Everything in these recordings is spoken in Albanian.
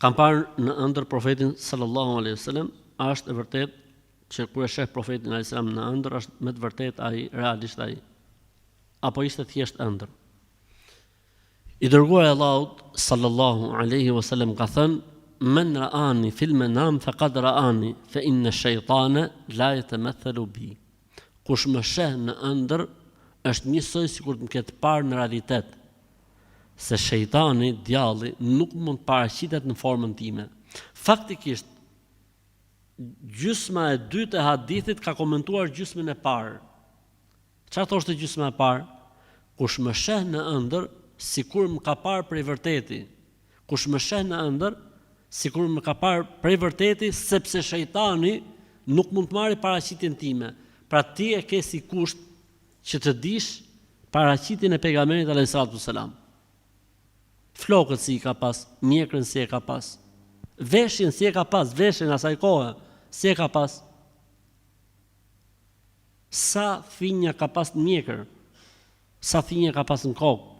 Kam parë në ëndër profetin sallallahu alaihi wasallam, është e vërtet që kur e sheh profetin alaihi salam në ëndër, është me të vërtet ai realisht ai, apo ishte thjesht ëndër. I dërguar i Allahut sallallahu alaihi wasallam ka thënë: "Men ra'ani fil manam faqad ra'ani, fa inna ash-shaytana la yatamathalu bi." Kush më sheh në ëndër është njësoj sikur të më ketë parë në realitet, se shejtani, djalli, nuk mund të paraqitet në formën time. Faktikisht, gjysma e dytë e hadithit ka komentuar gjysmën e parë. Çfarë thoshte gjysma e parë? Kush më sheh në ëndër, sikur më ka parë prej vërteti. Kush më sheh në ëndër, sikur më ka parë prej vërteti, sepse shejtani nuk mund të marrë paraqitjen time. Pra ti e ke si kusht që të dish paraqitjen e pejgamberit alayhis salam. Flokët si i ka pas, mjekrën si e ka pas, veshjen si e ka pas, veshjen asaj kohe si e ka pas. Sa thinja ka pas në mjekër, sa thinja ka pas në kokë.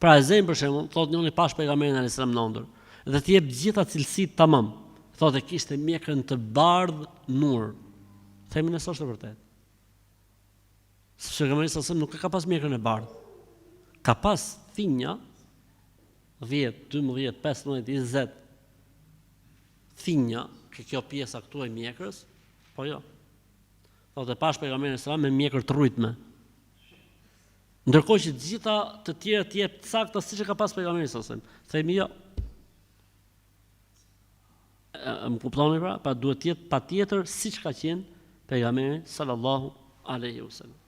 Pra e zemë për shembull, thotë njëri pash pejgamberin alayhis salam në ëndër, dhe të jep gjitha cilësitë tamam. Thotë kishte mjekrën të bardhë nur. Themi nëse është e vërtet. Sepse pejgamberi sa nuk ka pas mjekrën e bardhë. Ka pas thinja 10, 12, 15, 20 thinja, kjo pjesa këtu e mjekrës, po jo. Thotë pash pejgamberin sa me mjekër të rrujtme. Ndërkohë që gjitha të tjera të jep sakta siç e ka pas pejgamberi sa. Themi jo. Më kuptoni pra duhet të jetë patjetër siç ka qenë pejgamberi sallallahu alaihi wasallam.